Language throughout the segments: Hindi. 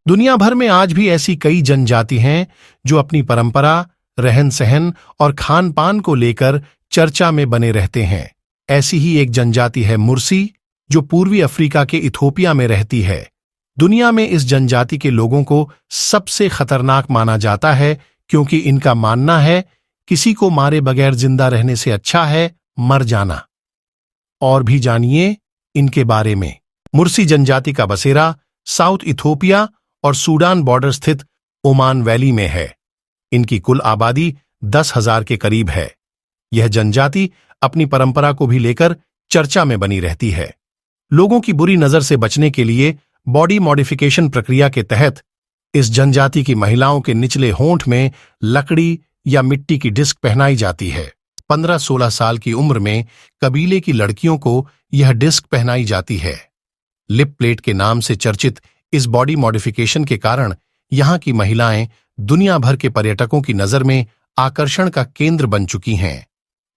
दुनिया भर में आज भी ऐसी कई जनजाति हैं जो अपनी परंपरा, रहन सहन और खान पान को लेकर चर्चा में बने रहते हैं। ऐसी ही एक जनजाति है मुर्सी, जो पूर्वी अफ्रीका के इथोपिया में रहती है। दुनिया में इस जनजाति के लोगों को सबसे खतरनाक माना जाता है, क्योंकि इनका मानना है किसी को मारे बगैर जिंदा रहने से अच्छा है मर जाना। और भी जानिए इनके बारे में। मुर्सी जनजाति का बसेरा साउथ इथोपिया और सूडान बॉर्डर स्थित ओमान वैली में है। इनकी कुल आबादी 10,000 के करीब है। यह जनजाति अपनी परंपरा को भी लेकर चर्चा में बनी रहती है। लोगों की बुरी नजर से बचने के लिए बॉडी मॉडिफिकेशन प्रक्रिया के तहत इस जनजाति की महिलाओं के निचले होंठ में लकड़ी या मिट्टी की डिस्क पहनाई जाती है। 15-16 साल की उम्र में कबीले की लड़कियों को यह डिस्क पहनाई जाती है। लिप प्लेट के नाम से चर्चित इस बॉडी मॉडिफिकेशन के कारण यहाँ की महिलाएं दुनिया भर के पर्यटकों की नजर में आकर्षण का केंद्र बन चुकी हैं।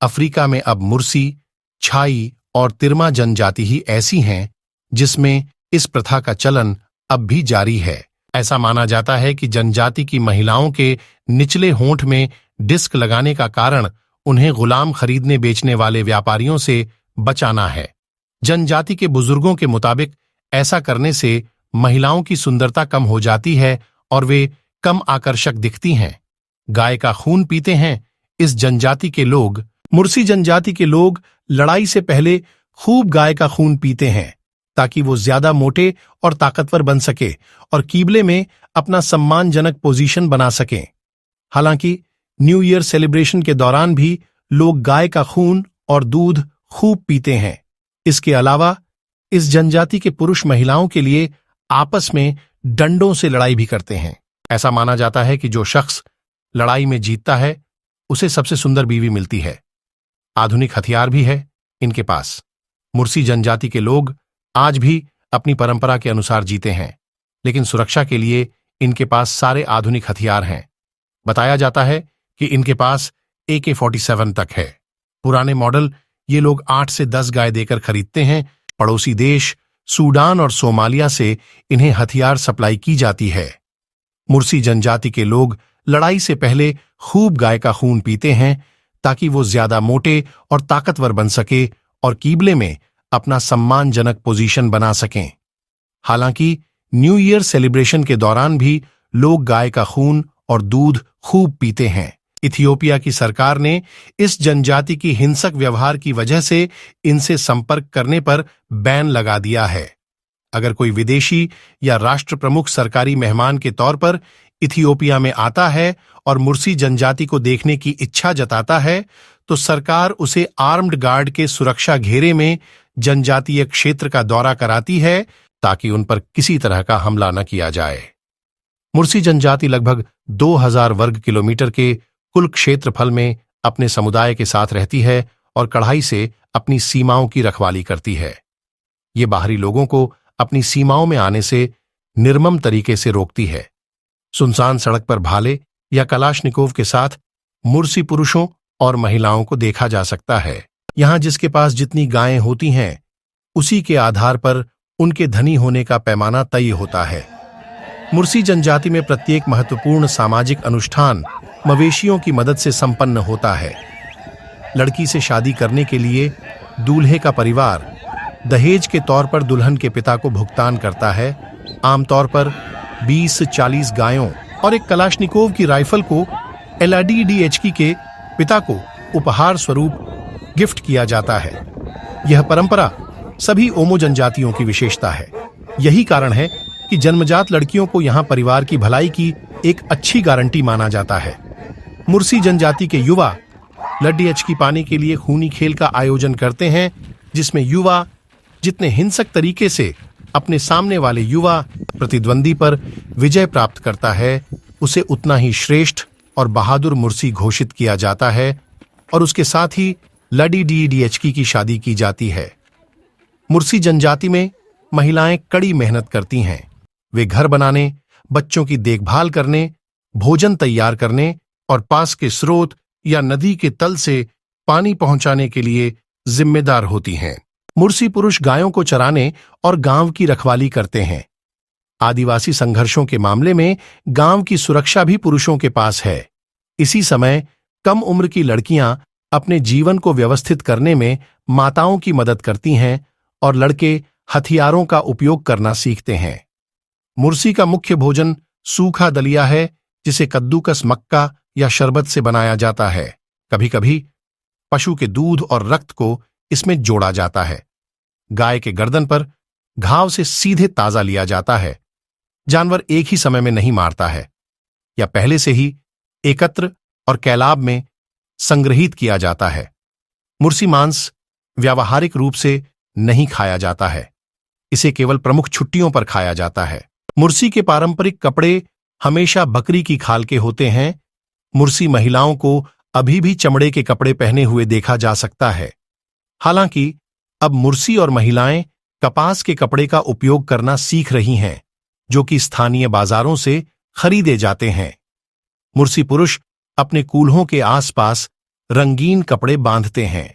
अफ्रीका में अब मुर्सी, छाई और तिरमा जनजाति ही ऐसी हैं जिसमें इस प्रथा का चलन अब भी जारी है। ऐसा माना जाता है कि जनजाति की महिलाओं के निचले होंठ में डिस्क लगाने का कारण उन्हें गुलाम खरीदने बेचने वाले व्यापारियों से बचाना है। जनजाति के बुजुर्गों के मुताबिक ऐसा करने से महिलाओं की सुंदरता कम हो जाती है और वे कम आकर्षक दिखती हैं। गाय का खून पीते हैं इस जनजाति के लोग। मुर्सी जनजाति के लोग लड़ाई से पहले खूब गाय का खून पीते हैं ताकि वो ज्यादा मोटे और ताकतवर बन सके और कीबले में अपना सम्मानजनक पोजीशन बना सकें। हालांकि न्यू ईयर सेलिब्रेशन के दौरान भी लोग गाय का खून और दूध खूब पीते हैं। इसके अलावा इस जनजाति के पुरुष महिलाओं के लिए आपस में डंडों से लड़ाई भी करते हैं। ऐसा माना जाता है कि जो शख्स लड़ाई में जीतता है उसे सबसे सुंदर बीवी मिलती है। आधुनिक हथियार भी है इनके पास। मुर्सी जनजाति के लोग आज भी अपनी परंपरा के अनुसार जीते हैं, लेकिन सुरक्षा के लिए इनके पास सारे आधुनिक हथियार हैं। बताया जाता है कि इनके पास AK-47 तक है। पुराने मॉडल ये लोग 8 से 10 गाय देकर खरीदते हैं। पड़ोसी देश सूडान और सोमालिया से इन्हें हथियार सप्लाई की जाती है। मुर्सी जनजाति के लोग लड़ाई से पहले खूब गाय का खून पीते हैं ताकि वो ज्यादा मोटे और ताकतवर बन सके और कीबले में अपना सम्मानजनक पोजीशन बना सकें। हालांकि न्यू ईयर सेलिब्रेशन के दौरान भी लोग गाय का खून और दूध खूब पीते हैं। इथियोपिया की सरकार ने इस जनजाति की हिंसक व्यवहार की वजह से इनसे संपर्क करने पर बैन लगा दिया है। अगर कोई विदेशी या राष्ट्र प्रमुख सरकारी मेहमान के तौर पर इथियोपिया में आता है और मुर्सी जनजाति को देखने की इच्छा जताता है, तो सरकार उसे आर्म्ड गार्ड के सुरक्षा घेरे में जनजातीय क्षेत्र का दौरा कराती है ताकि उन पर किसी तरह का हमला न किया जाए। मुर्सी जनजाति लगभग 2000 वर्ग किलोमीटर के कुल क्षेत्रफल में अपने समुदाय के साथ रहती है और कड़ाई से अपनी सीमाओं की रखवाली करती है। ये बाहरी लोगों को अपनी सीमाओं में आने से निर्मम तरीके से रोकती है। सुनसान सड़क पर भाले या कलाशनिकोव के साथ मुर्सी पुरुषों और महिलाओं को देखा जा सकता है। यहाँ जिसके पास जितनी गायें होती हैं, उसी के आधार पर उनके धनी होने का पैमाना तय होता है। मुर्सी जनजाति में प्रत्येक महत्वपूर्ण सामाजिक अनुष्ठान मवेशियों की मदद से संपन्न होता है। लड़की से शादी करने के लिए दूल्हे का परिवार दहेज के तौर पर दुल्हन के पिता को भुगतान करता है। आमतौर पर 20 से 40 गायों और एक कलाशनिकोव की राइफल को LRDDHK के पिता को उपहार स्वरूप गिफ्ट किया जाता है। यह परंपरा सभी ओमो जनजातियों की विशेषता है। यही कारण है कि जन्मजात लड़कियों को यहाँ परिवार की भलाई की एक अच्छी गारंटी माना जाता है। मुर्सी जनजाति के युवा LRDHK पाने के लिए खूनी खेल का आयोजन करते हैं, जिसमें युवा जितने हिंसक तरीके से अपने सामने वाले युवा प्रतिद्वंदी पर विजय प्राप्त करता है, उसे उतना ही श्रेष्ठ और बहादुर मुर्सी घोषित किया जाता है और उसके साथ ही LRDDHK की शादी की जाती है। मुर्सी जनजाति में महिलाएं कड़ी मेहनत करती हैं। वे घर बनाने, बच्चों की देखभाल करने, भोजन तैयार करने और पास के स्रोत या नदी के तल से पानी पहुंचाने के लिए जिम्मेदार होती हैं। मुर्सी पुरुष गायों को चराने और गांव की रखवाली करते हैं। आदिवासी संघर्षों के मामले में गांव की सुरक्षा भी पुरुषों के पास है। इसी समय कम उम्र की लड़कियां अपने जीवन को व्यवस्थित करने में माताओं की मदद करती हैं और लड़के हथियारों का उपयोग करना सीखते हैं। मुर्सी का मुख्य भोजन सूखा दलिया है, जिसे कद्दूकस, मक्का या शरबत से बनाया जाता है। कभी कभी पशु के दूध और रक्त को इसमें जोड़ा जाता है। गाय के गर्दन पर घाव से सीधे ताजा लिया जाता है। जानवर एक ही समय में नहीं मारता है, या पहले से ही एकत्र और कैलाब में संग्रहित किया जाता है। मुर्सी मांस व्यावहारिक रूप से नहीं खाया जाता है, इसे केवल प्रमुख छुट्टियों पर खाया जाता है। मुर्सी के पारंपरिक कपड़े हमेशा बकरी की खाल के होते हैं। मुर्सी महिलाओं को अभी भी चमड़े के कपड़े पहने हुए देखा जा सकता है। हालांकि अब मुर्सी और महिलाएं कपास के कपड़े का उपयोग करना सीख रही हैं, जो कि स्थानीय बाजारों से खरीदे जाते हैं। मुर्सी पुरुष अपने कूल्हों के आसपास रंगीन कपड़े बांधते हैं।